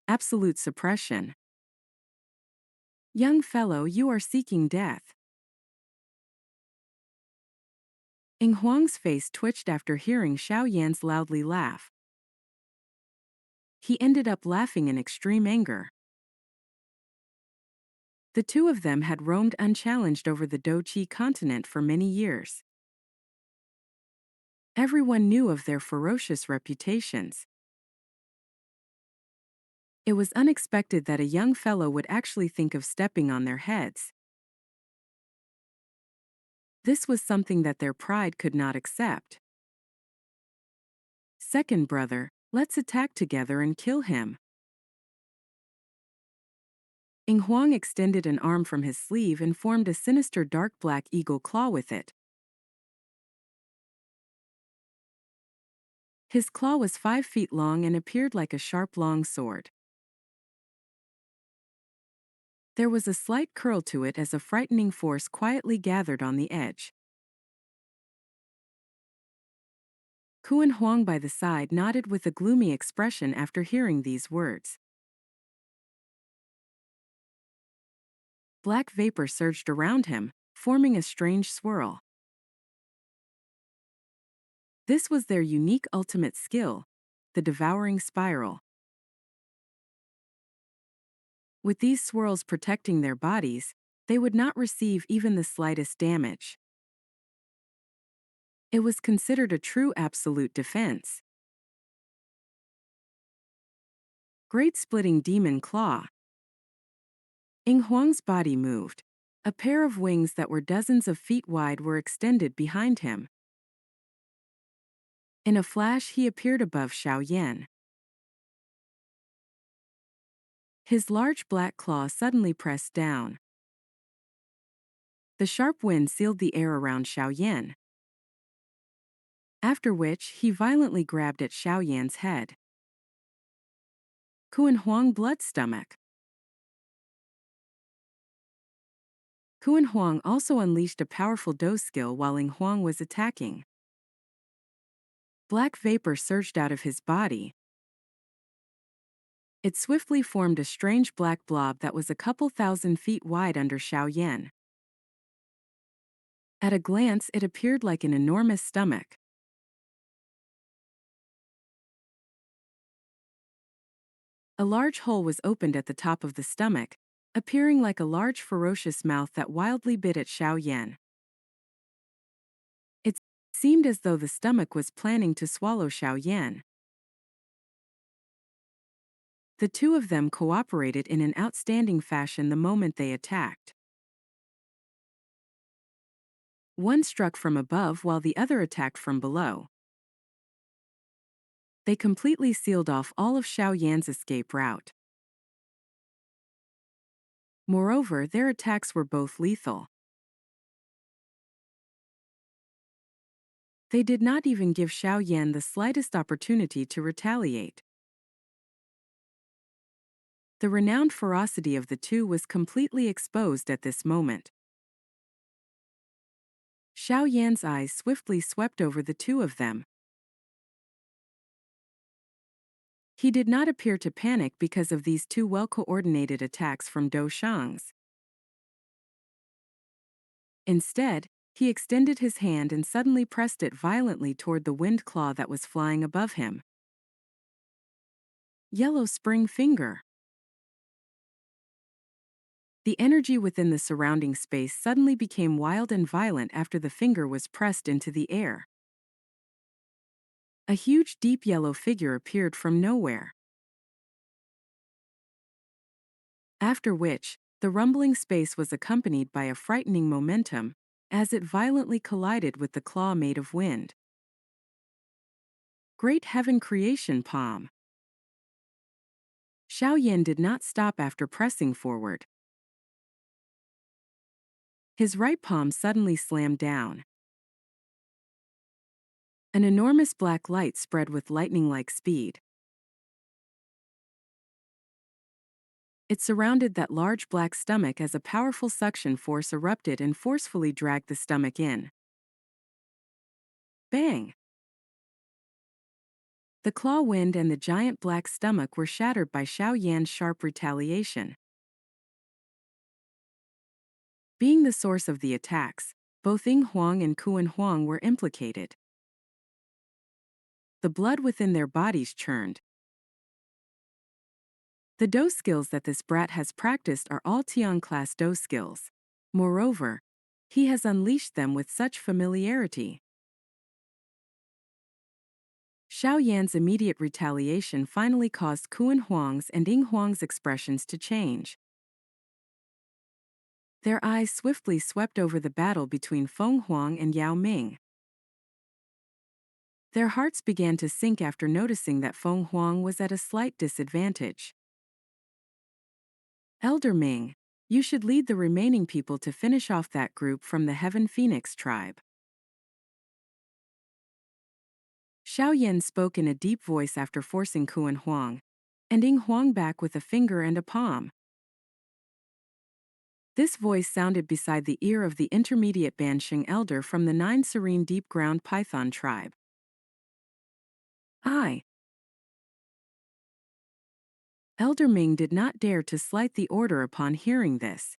absolute suppression. Young fellow, you are seeking death. Ing Huang's face twitched after hearing Xiao Yan's loudly laugh. He ended up laughing in extreme anger. The two of them had roamed unchallenged over the Dou Qi Continent for many years. Everyone knew of their ferocious reputations. It was unexpected that a young fellow would actually think of stepping on their heads. This was something that their pride could not accept. Second brother, let's attack together and kill him. Ing Huang extended an arm from his sleeve and formed a sinister dark black eagle claw with it. His claw was 5 feet long and appeared like a sharp long sword. There was a slight curl to it as a frightening force quietly gathered on the edge. Kuan Huang by the side nodded with a gloomy expression after hearing these words. Black vapor surged around him, forming a strange swirl. This was their unique ultimate skill, the devouring spiral. With these swirls protecting their bodies, they would not receive even the slightest damage. It was considered a true absolute defense. Great splitting demon claw. Ing Huang's body moved. A pair of wings that were dozens of feet wide were extended behind him. In a flash he appeared above Xiao Yan. His large black claw suddenly pressed down. The sharp wind sealed the air around Xiao Yan. After which he violently grabbed at Xiao Yan's head. Kuan Huang blood stomach. Kuan Huang also unleashed a powerful Dou skill while Ing Huang was attacking. Black vapor surged out of his body. It swiftly formed a strange black blob that was a couple thousand feet wide under Xiao Yan. At a glance it appeared like an enormous stomach. A large hole was opened at the top of the stomach, appearing like a large ferocious mouth that wildly bit at Xiao Yan. It seemed as though the stomach was planning to swallow Xiao Yan. The two of them cooperated in an outstanding fashion the moment they attacked. One struck from above while the other attacked from below. They completely sealed off all of Xiao Yan's escape route. Moreover, their attacks were both lethal. They did not even give Xiao Yan the slightest opportunity to retaliate. The renowned ferocity of the two was completely exposed at this moment. Xiao Yan's eyes swiftly swept over the two of them. He did not appear to panic because of these two well-coordinated attacks from Dou Shang's. Instead, he extended his hand and suddenly pressed it violently toward the wind claw that was flying above him. Yellow spring finger. The energy within the surrounding space suddenly became wild and violent after the finger was pressed into the air. A huge deep yellow figure appeared from nowhere. After which, the rumbling space was accompanied by a frightening momentum, as it violently collided with the claw made of wind. Great heaven creation palm. Xiao Yan did not stop after pressing forward. His right palm suddenly slammed down. An enormous black light spread with lightning-like speed. It surrounded that large black stomach as a powerful suction force erupted and forcefully dragged the stomach in. Bang! The claw wind and the giant black stomach were shattered by Xiao Yan's sharp retaliation. Being the source of the attacks, both Ying Huang and Kuan Huang were implicated. The blood within their bodies churned. The Dou skills that this brat has practiced are all Tian-class Dou skills. Moreover, he has unleashed them with such familiarity. Xiao Yan's immediate retaliation finally caused Kuan Huang's and Ying Huang's expressions to change. Their eyes swiftly swept over the battle between Feng Huang and Yao Ming. Their hearts began to sink after noticing that Feng Huang was at a slight disadvantage. Elder Ming, you should lead the remaining people to finish off that group from the Heaven Phoenix tribe. Xiao Yan spoke in a deep voice after forcing Kuan Huang, and Ying Huang back with a finger and a palm. This voice sounded beside the ear of the intermediate Bansheng elder from the 9 serene deep ground python tribe. I. Elder Ming did not dare to slight the order upon hearing this.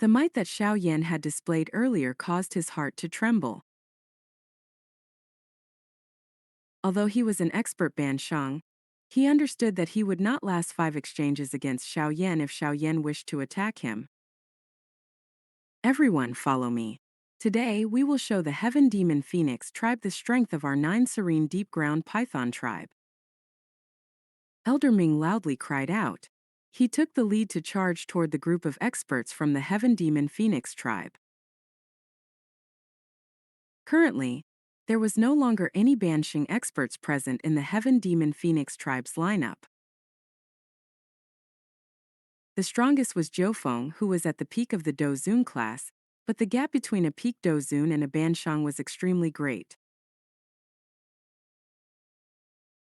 The might that Xiao Yan had displayed earlier caused his heart to tremble. Although he was an expert Bansheng, he understood that he would not last 5 exchanges against Xiao Yan if Xiao Yan wished to attack him. Everyone follow me. Today we will show the Heaven Demon Phoenix tribe the strength of our 9 serene deep ground python tribe. Elder Ming loudly cried out. He took the lead to charge toward the group of experts from the Heaven Demon Phoenix tribe. Currently, there was no longer any Bansheng experts present in the Heaven Demon Phoenix tribe's lineup. The strongest was Jiufeng, who was at the peak of the Dozun class, but the gap between a peak Dozun and a Bansheng was extremely great.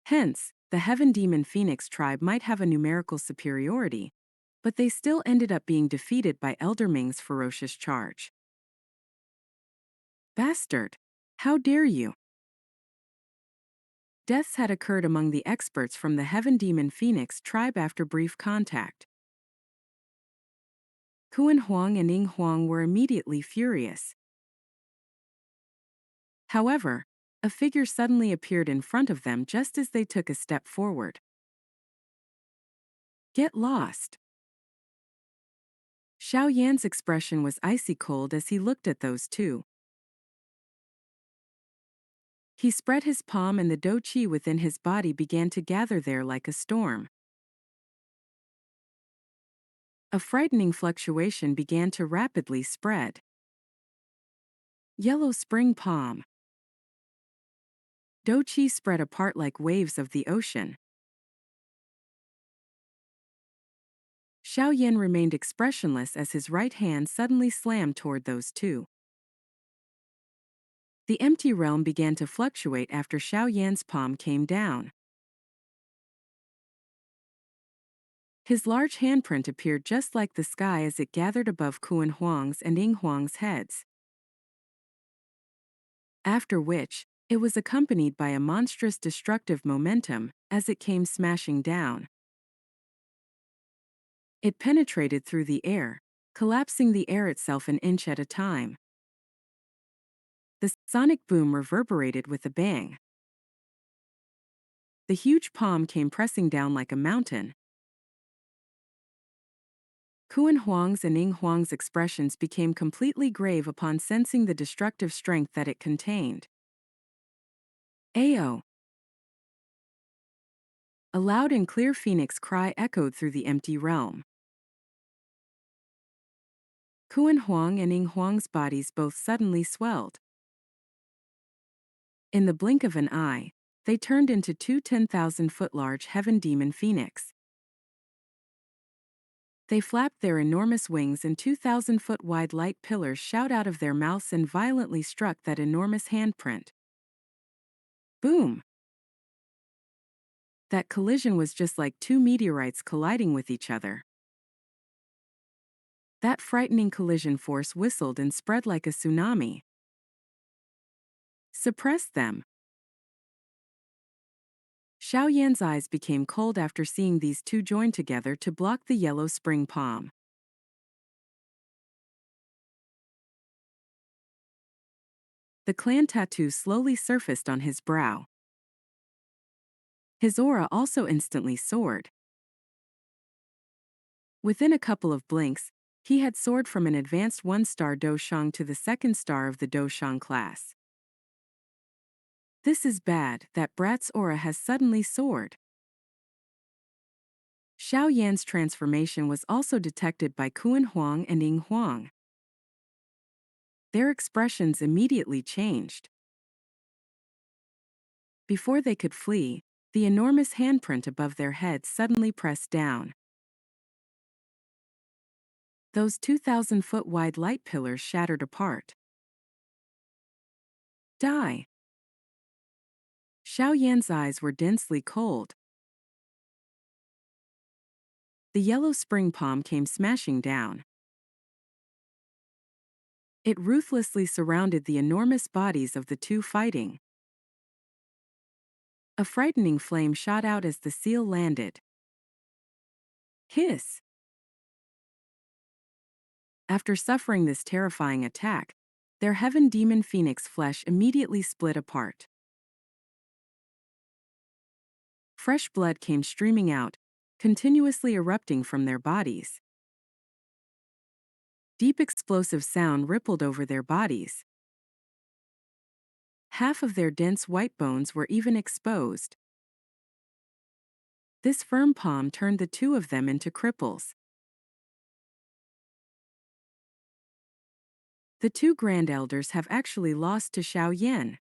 Hence, the Heaven Demon Phoenix tribe might have a numerical superiority, but they still ended up being defeated by Elder Ming's ferocious charge. Bastard! How dare you! Deaths had occurred among the experts from the Heaven Demon Phoenix tribe after brief contact. Kuan Huang and Ying Huang were immediately furious. However, a figure suddenly appeared in front of them just as they took a step forward. Get lost! Xiao Yan's expression was icy cold as he looked at those two. He spread his palm and the Dou Qi within his body began to gather there like a storm. A frightening fluctuation began to rapidly spread. Yellow spring palm. Dou Qi spread apart like waves of the ocean. Xiao Yan remained expressionless as his right hand suddenly slammed toward those two. The empty realm began to fluctuate after Xiao Yan's palm came down. His large handprint appeared just like the sky as it gathered above Kuan Huang's and Ying Huang's heads. After which, it was accompanied by a monstrous destructive momentum as it came smashing down. It penetrated through the air, collapsing the air itself an inch at a time. The sonic boom reverberated with a bang. The huge palm came pressing down like a mountain. Kuan Huang's and Ying Huang's expressions became completely grave upon sensing the destructive strength that it contained. Ayo! A loud and clear phoenix cry echoed through the empty realm. Kuan Huang and Ying Huang's bodies both suddenly swelled. In the blink of an eye, they turned into two 10,000-foot-large heaven demon phoenix. They flapped their enormous wings and 2,000-foot-wide light pillars shot out of their mouths and violently struck that enormous handprint. Boom! That collision was just like two meteorites colliding with each other. That frightening collision force whistled and spread like a tsunami. Suppress them! Xiao Yan's eyes became cold after seeing these two join together to block the yellow spring palm. The clan tattoo slowly surfaced on his brow. His aura also instantly soared. Within a couple of blinks, he had soared from an advanced 1-star Doushang to the 2nd star of the Doushang class. This is bad, that brat's aura has suddenly soared. Xiao Yan's transformation was also detected by Kuan Huang and Ying Huang. Their expressions immediately changed. Before they could flee, the enormous handprint above their heads suddenly pressed down. Those 2,000-foot-wide light pillars shattered apart. Die! Xiao Yan's eyes were densely cold. The yellow spring palm came smashing down. It ruthlessly surrounded the enormous bodies of the two fighting. A frightening flame shot out as the seal landed. Hiss! After suffering this terrifying attack, their heaven demon phoenix flesh immediately split apart. Fresh blood came streaming out, continuously erupting from their bodies. Deep explosive sound rippled over their bodies. Half of their dense white bones were even exposed. This firm palm turned the two of them into cripples. The two Grand Elders have actually lost to Xiao Yan.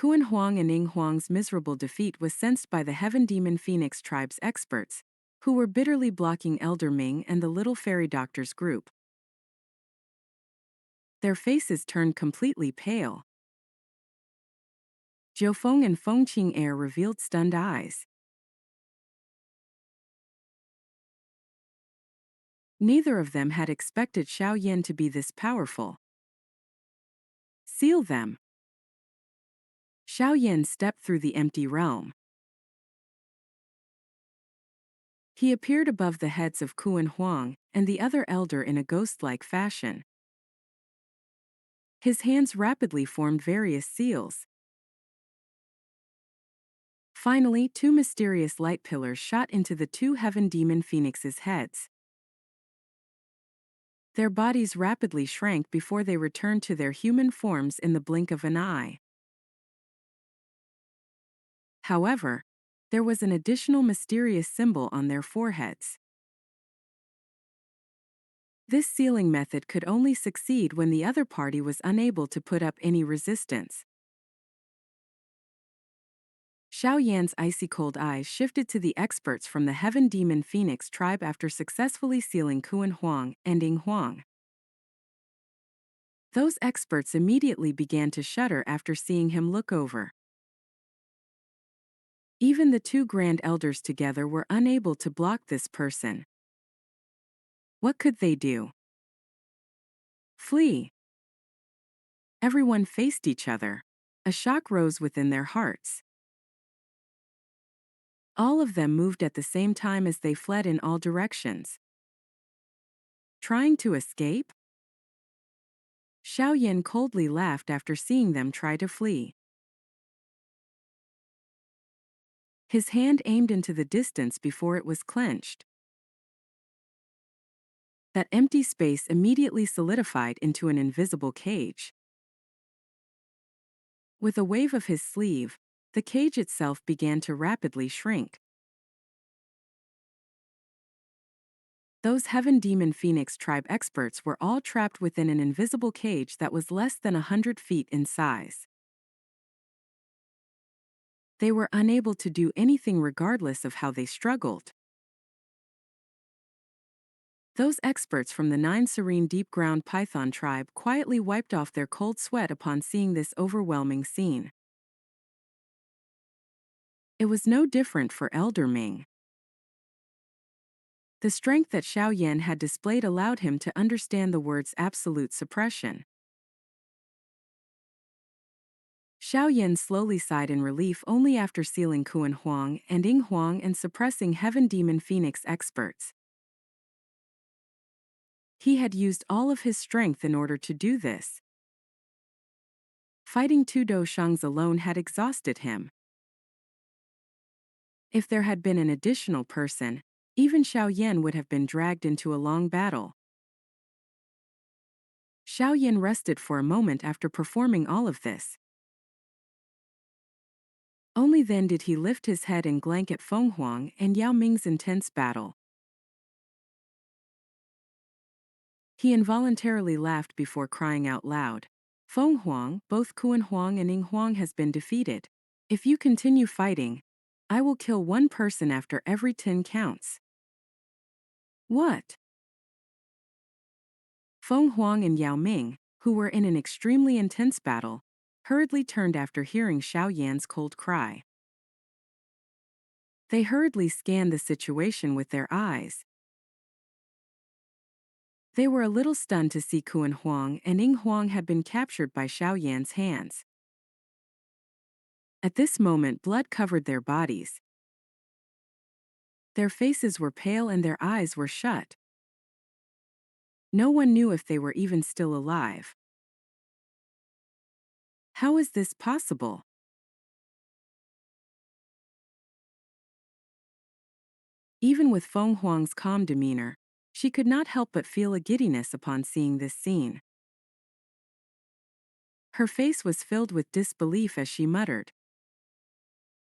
Kuan Huang and Ying Huang's miserable defeat was sensed by the Heaven Demon Phoenix tribe's experts, who were bitterly blocking Elder Ming and the Little Fairy Doctor's group. Their faces turned completely pale. Jiufeng and Fengqing Air revealed stunned eyes. Neither of them had expected Xiao Yan to be this powerful. Seal them! Xiao Yan stepped through the empty realm. He appeared above the heads of Kuan Huang and the other elder in a ghost-like fashion. His hands rapidly formed various seals. Finally, two mysterious light pillars shot into the two Heaven Demon Phoenixes' heads. Their bodies rapidly shrank before they returned to their human forms in the blink of an eye. However, there was an additional mysterious symbol on their foreheads. This sealing method could only succeed when the other party was unable to put up any resistance. Xiao Yan's icy-cold eyes shifted to the experts from the Heaven Demon Phoenix tribe after successfully sealing Kuan Huang and Ying Huang. Those experts immediately began to shudder after seeing him look over. Even the two Grand Elders together were unable to block this person. What could they do? Flee! Everyone faced each other. A shock rose within their hearts. All of them moved at the same time as they fled in all directions. Trying to escape? Xiao Yan coldly laughed after seeing them try to flee. His hand aimed into the distance before it was clenched. That empty space immediately solidified into an invisible cage. With a wave of his sleeve, the cage itself began to rapidly shrink. Those Heaven Demon Phoenix tribe experts were all trapped within an invisible cage that was less than 100 feet in size. They were unable to do anything regardless of how they struggled. Those experts from the 9 serene deep-ground python tribe quietly wiped off their cold sweat upon seeing this overwhelming scene. It was no different for Elder Ming. The strength that Xiao Yan had displayed allowed him to understand the words absolute suppression. Xiao Yan slowly sighed in relief only after sealing Kuan Huang and Ying Huang and suppressing Heaven Demon Phoenix experts. He had used all of his strength in order to do this. Fighting two Dou Shangs alone had exhausted him. If there had been an additional person, even Xiao Yan would have been dragged into a long battle. Xiao Yan rested for a moment after performing all of this. Only then did he lift his head and glance at Feng Huang and Yao Ming's intense battle. He involuntarily laughed before crying out loud. Feng Huang, both Kuan Huang and Ying Huang has been defeated. If you continue fighting, I will kill one person after every 10 counts. What? Feng Huang and Yao Ming, who were in an extremely intense battle, hurriedly turned after hearing Xiao Yan's cold cry. They hurriedly scanned the situation with their eyes. They were a little stunned to see Kuan Huang and Ying Huang had been captured by Xiao Yan's hands. At this moment, blood covered their bodies. Their faces were pale and their eyes were shut. No one knew if they were even still alive. How is this possible? Even with Feng Huang's calm demeanor, she could not help but feel a giddiness upon seeing this scene. Her face was filled with disbelief as she muttered,